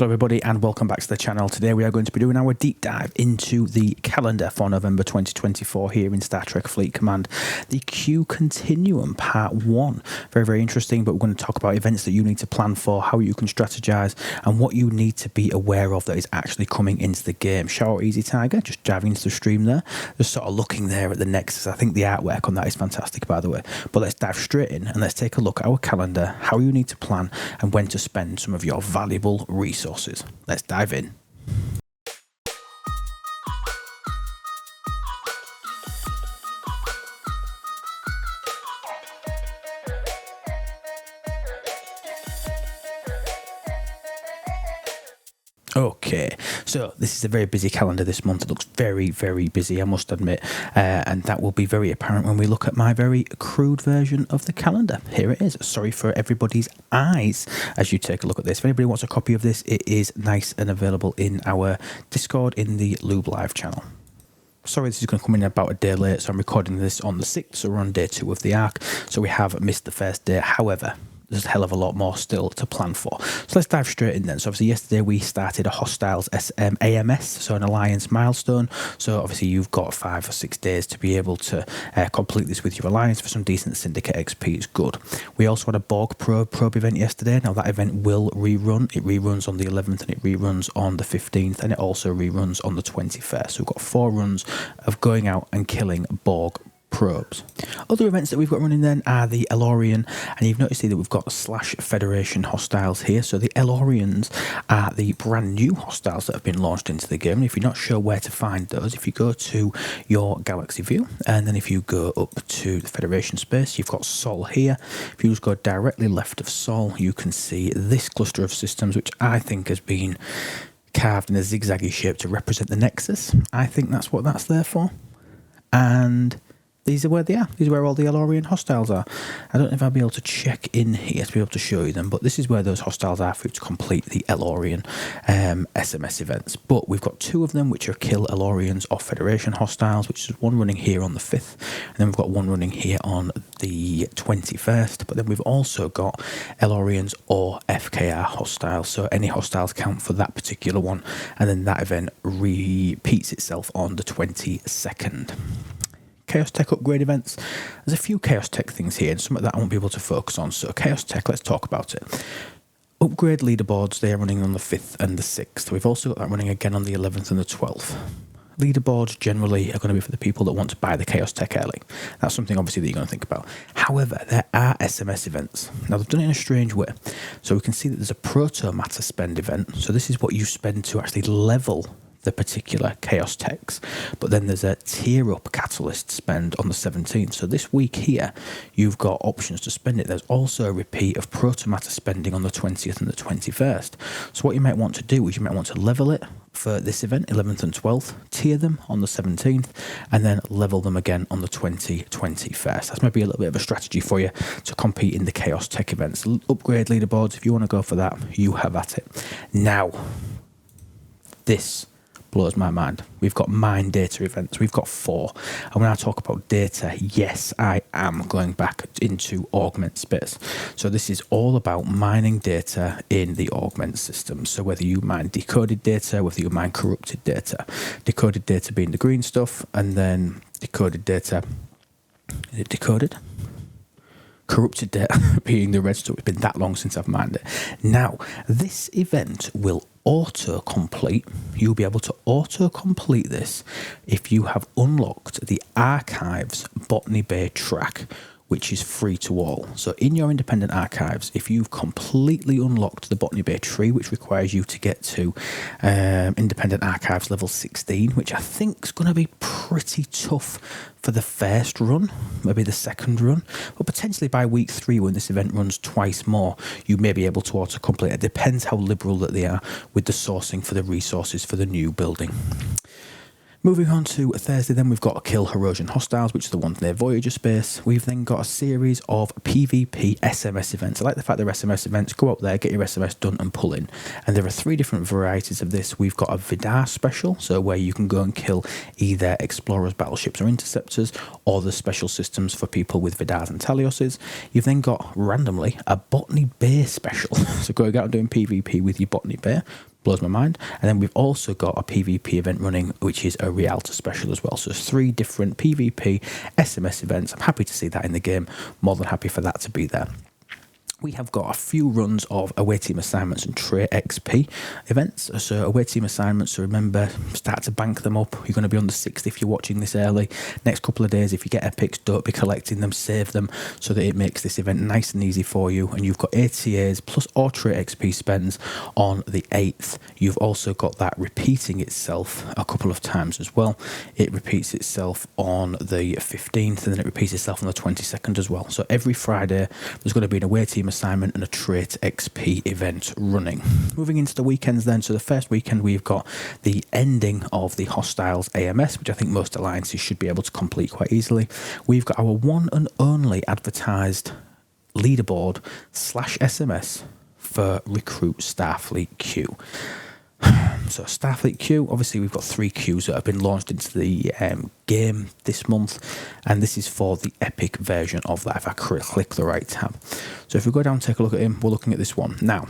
Hello everybody and welcome back to the channel. Today we are going to be doing our deep dive into the calendar for November 2024 here in Star Trek Fleet Command. The Q Continuum Part 1. Very, very interesting, but we're going to talk about events that you need to plan for, how you can strategize, and what you need to be aware of that is actually coming into the game. Shout out Easy Tiger, just diving into the stream there. Just sort of looking there at the Nexus. I think the artwork on that is fantastic, by the way. But let's dive straight in and let's take a look at our calendar, how you need to plan, and when to spend some of your valuable resources. Let's dive in. Okay, so this is a very busy calendar this month. It looks very, very busy, I must admit, and that will be very apparent when we look at my very crude version of the calendar. Here it is. Sorry for everybody's eyes as you take a look at this. If anybody wants a copy of this, it is nice and available in our Discord in the Lube Live channel. Sorry, this is going to come in about a day late, so I'm recording this on the 6th, so we're on day 2 of the arc, so we have missed the first day. However, there's a hell of a lot more still to plan for. So let's dive straight in then. So obviously yesterday we started a Hostiles AMS, so an Alliance milestone. So obviously you've got 5 or 6 days to be able to complete this with your Alliance for some decent Syndicate XP. It's good. We also had a Borg probe event yesterday. Now that event will rerun. It reruns on the 11th and it reruns on the 15th and it also reruns on the 21st. So we've got 4 runs of going out and killing Borg probes. Other events that we've got running then are the Elorian, and you've noticed here that we've got / Federation hostiles here. So the Elorians are the brand new hostiles that have been launched into the game, and if you're not sure where to find those, if you go to your galaxy view and then if you go up to the Federation space, you've got Sol here. If you just go directly left of Sol, you can see this cluster of systems, which I think has been carved in a zigzaggy shape to represent the Nexus. I think that's what that's there for. And these are where they are. These are where all the Elorian hostiles are. I don't know if I'll be able to check in here to be able to show you them, but this is where those hostiles are for you to complete the Elorian SMS events. But we've got 2 of them, which are kill Elorians or Federation hostiles, which is one running here on the 5th, and then we've got one running here on the 21st. But then we've also got Elorians or FKR hostiles, so any hostiles count for that particular one, and then that event repeats itself on the 22nd. Chaos Tech upgrade events. There's a few Chaos Tech things here, and some of that I won't be able to focus on. So Chaos Tech, let's talk about it. Upgrade leaderboards, they are running on the 5th and the 6th. We've also got that running again on the 11th and the 12th. Leaderboards generally are going to be for the people that want to buy the Chaos Tech early. That's something obviously that you're going to think about. However, there are SMS events. Now they've done it in a strange way. So we can see that there's a Proto Matter spend event. So this is what you spend to actually level the particular Chaos Techs, but then there's a tier up catalyst spend on the 17th. So this week here you've got options to spend it. There's also a repeat of Proto Matter spending on the 20th and the 21st. So what you might want to do is you might want to level it for this event, 11th and 12th, tier them on the 17th, and then level them again on the 21st. That's maybe a little bit of a strategy for you to compete in the Chaos Tech events. Upgrade leaderboards, if you want to go for that, you have at it. Now, this blows my mind. We've got mine data events. We've got 4. And when I talk about data, yes, I am going back into Augment space. So this is all about mining data in the Augment system. So whether you mine decoded data, whether you mine corrupted data. Decoded data being the green stuff, and then decoded data, is it decoded? Corrupted data being the red stuff. It's been that long since I've mined it. Now, this event will auto-complete. You'll be able to auto-complete this if you have unlocked the Archives Botany Bay track, which is free to all. So in your independent archives, if you've completely unlocked the Botany Bay tree, which requires you to get to independent archives level 16, which I think is going to be pretty tough for the first run, maybe the second run, but potentially by week 3 when this event runs twice more, you may be able to auto-complete. It depends how liberal that they are with the sourcing for the resources for the new building. Moving on to Thursday, then we've got Kill Herosian Hostiles, which is the one near Voyager space. We've then got a series of PvP SMS events. I like the fact they're SMS events. Go up there, get your SMS done and pull in. And there are 3 different varieties of this. We've got a Vidar special, so where you can go and kill either explorers, battleships or interceptors, or the special systems for people with Vidars and Talioses. You've then got, randomly, a Botany Bay special. So going out and doing PvP with your Botany Bay. blows my mind. And then we've also got a PvP event running, which is a Rialto special as well. So there's 3 different PvP SMS events. I'm happy to see that in the game. More than happy for that to be there. We have got a few runs of away team assignments and trait XP events. So away team assignments, so remember, start to bank them up. You're going to be on the 6th if you're watching this early. Next couple of days, if you get epics, don't be collecting them, save them, so that it makes this event nice and easy for you. And you've got ATAs plus or trait XP spends on the 8th. You've also got that repeating itself a couple of times as well. It repeats itself on the 15th, and then it repeats itself on the 22nd as well. So every Friday, there's going to be an away team assignment and a trait XP event running. Moving into the weekends then, so the first weekend we've got the ending of the Hostiles AMS, which I think most alliances should be able to complete quite easily. We've got our one and only advertised leaderboard / SMS for Recruit Starfleet Q. So Starfleet Q, obviously we've got 3 queues that have been launched into the game this month, and this is for the epic version of that if I click the right tab. So if we go down and take a look at him, we're looking at this one. Now,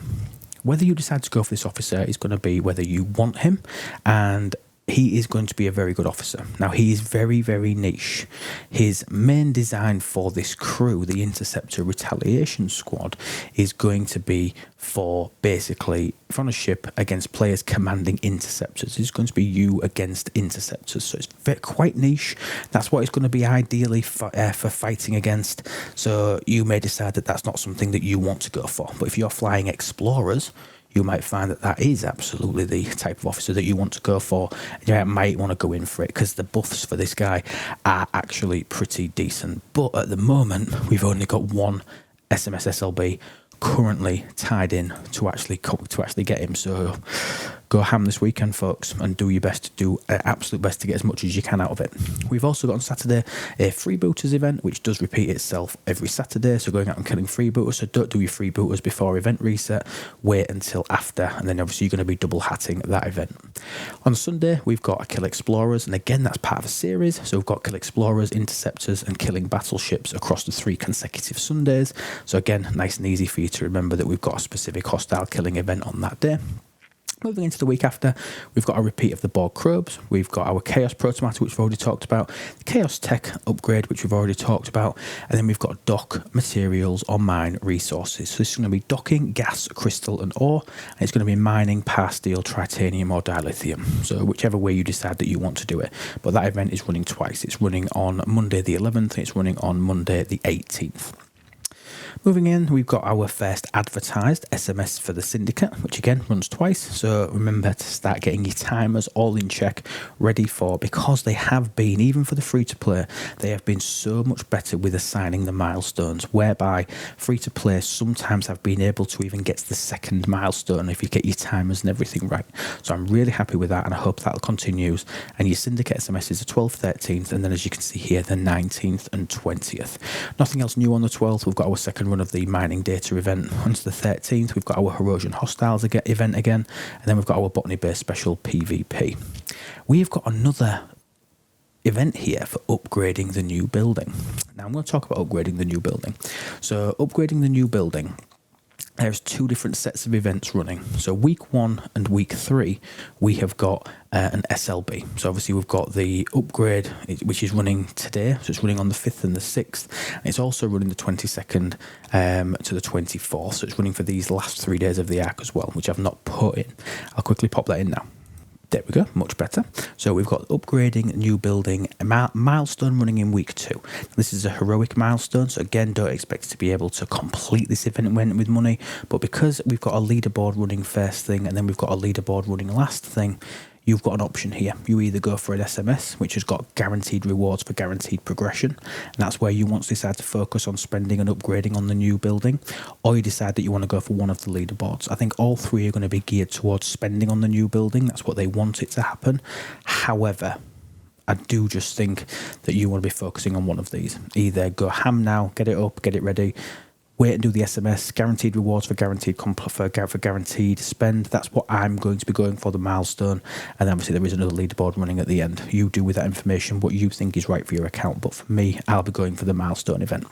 whether you decide to go for this officer is going to be whether you want him, and he is going to be a very good officer. Now, he is very, very niche. His main design for this crew, the Interceptor Retaliation Squad, is going to be for basically, if on a ship against players commanding interceptors, it's going to be you against interceptors. So it's quite niche. That's what it's going to be ideally for fighting against. So you may decide that that's not something that you want to go for. But if you're flying explorers, you might find that that is absolutely the type of officer that you want to go for. You might want to go in for it because the buffs for this guy are actually pretty decent. But at the moment, we've only got one SMS SLB currently tied in to actually get him. So go ham this weekend, folks, and do your best to do absolute best to get as much as you can out of it. We've also got on Saturday a freebooters event, which does repeat itself every Saturday. So going out and killing freebooters. So don't do your freebooters before event reset. Wait until after, and then obviously you're going to be double hatting that event. On Sunday, we've got a Kill Explorers, and again, that's part of a series. So we've got Kill Explorers, Interceptors, and killing battleships across the 3 consecutive Sundays. So again, nice and easy for you to remember that we've got a specific hostile killing event on that day. Moving into the week after, we've got a repeat of the Borg Probes. We've got our Chaos Protomatter, which we've already talked about, the Chaos Tech upgrade, which we've already talked about, and then we've got Dock Materials or Mine Resources. So this is going to be docking gas, crystal, and ore, and it's going to be mining past steel, titanium, or dilithium. So whichever way you decide that you want to do it. But that event is running twice. It's running on Monday the 11th, and it's running on Monday the 18th. Moving in, we've got our first advertised SMS for the Syndicate, which again runs twice. So remember to start getting your timers all in check, ready for, because they have been, even for the free-to-play, they have been so much better with assigning the milestones, whereby free-to-play sometimes have been able to even get to the 2nd milestone if you get your timers and everything right. So I'm really happy with that, and I hope that continues. And your Syndicate SMS is the 12th, 13th, and then as you can see here, the 19th and 20th. Nothing else new on the 12th. We've got our second run of the mining data event. Onto the 13th, we've got our Corrosion Hostiles event again, and then we've got our Botany Base Special PvP. We've got another event here for upgrading the new building. Now I'm going to talk about upgrading the new building. So upgrading the new building, there's 2 different sets of events running. So week 1 and week 3, we have got an SLB. So obviously we've got the upgrade, which is running today. So it's running on the 5th and the 6th. And it's also running the 22nd to the 24th. So it's running for these last 3 days of the arc as well, which I've not put in. I'll quickly pop that in now. There we go, much better. So we've got upgrading, new building, a milestone running in week 2. This is a heroic milestone, so again, don't expect to be able to complete this event with money, but because we've got a leaderboard running first thing, and then we've got a leaderboard running last thing, you've got an option here. You either go for an SMS, which has got guaranteed rewards for guaranteed progression, and that's where you want to decide to focus on spending and upgrading on the new building, or you decide that you want to go for one of the leaderboards. I think all 3 are going to be geared towards spending on the new building. That's what they want it to happen. However, I do just think that you want to be focusing on one of these. Either go ham now, get it up, get it ready, wait and do the SMS, guaranteed rewards for guaranteed for guaranteed spend. That's what I'm going to be going for, the milestone. And then obviously there is another leaderboard running at the end. You do with that information what you think is right for your account. But for me, I'll be going for the milestone event.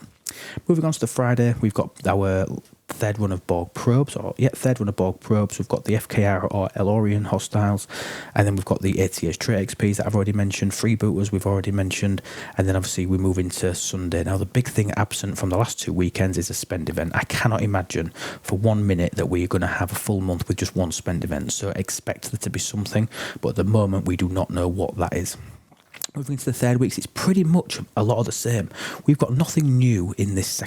Moving on to the Friday, we've got our third run of Borg probes, We've got the FKR or Elorian hostiles, and then we've got the ATH trait XPs that I've already mentioned, freebooters we've already mentioned, and then obviously we move into Sunday. Now the big thing absent from the last 2 weekends is a spend event. I cannot imagine for 1 minute that we're going to have a full month with just one spend event, so expect there to be something, but at the moment we do not know what that is. Moving into the third weeks, it's pretty much a lot of the same. We've got nothing new in this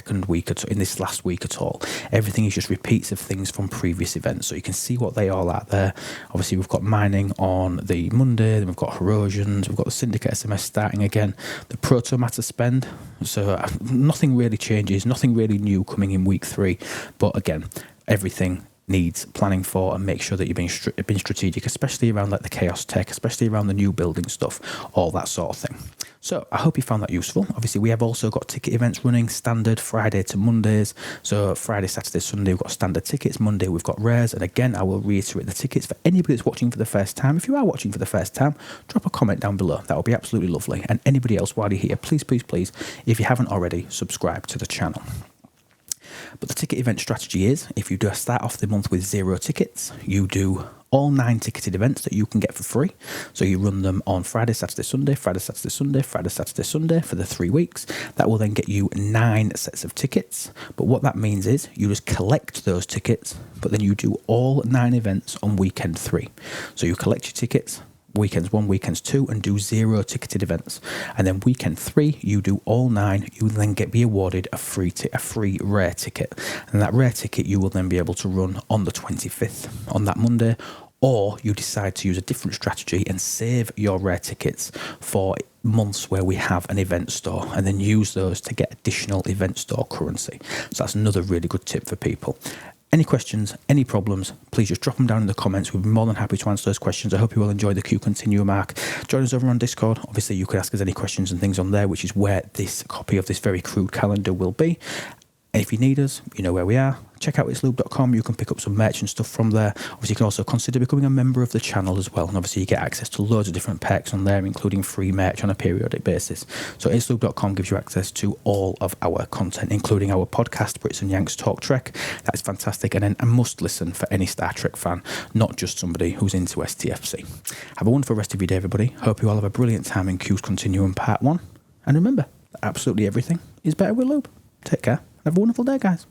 last week at all. Everything is just repeats of things from previous events. So you can see what they all are there. Obviously, we've got mining on the Monday, then we've got Corrosions, we've got the Syndicate SMS starting again, the Proto Matter spend. So nothing really changes, nothing really new coming in week 3. But again, everything needs planning for, and make sure that you're being strategic, especially around like the chaos tech, especially around the new building stuff, all that sort of thing. So I hope you found that useful. Obviously, we have also got ticket events running standard Friday to Mondays. So Friday, Saturday, Sunday, we've got standard tickets. Monday, we've got rares. And again, I will reiterate the tickets for anybody that's watching for the first time. If you are watching for the first time, drop a comment down below. That would be absolutely lovely. And anybody else, while you're here, please, if you haven't already, subscribe to the channel. But the ticket event strategy is, if you do start off the month with 0 tickets, you do all 9 ticketed events that you can get for free. So you run them on Friday, Saturday, Sunday, Friday, Saturday, Sunday, Friday, Saturday, Sunday for the 3 weeks. That will then get you 9 sets of tickets. But what that means is you just collect those tickets, but then you do all 9 events on weekend 3. So you collect your tickets, weekends 1, weekends 2, and do 0 ticketed events. And then weekend 3, you do all 9. You will then be awarded a free rare ticket. And that rare ticket you will then be able to run on the 25th, on that Monday. Or you decide to use a different strategy and save your rare tickets for months where we have an event store, and then use those to get additional event store currency. So that's another really good tip for people. Any questions, any problems, please just drop them down in the comments. We'd be more than happy to answer those questions. I hope you will enjoy the Continuum arc. Join us over on Discord. Obviously, you can ask us any questions and things on there, which is where this copy of this very crude calendar will be. And if you need us, you know where we are. Check out itslube.com. You can pick up some merch and stuff from there. Obviously, you can also consider becoming a member of the channel as well. And obviously, you get access to loads of different perks on there, including free merch on a periodic basis. So itslube.com gives you access to all of our content, including our podcast, Brits and Yanks Talk Trek. That is fantastic, and then a must listen for any Star Trek fan, not just somebody who's into STFC. Have a wonderful rest of your day, everybody. Hope you all have a brilliant time in Q's Continuum Part 1. And remember, absolutely everything is better with lube. Take care. Have a wonderful day, guys.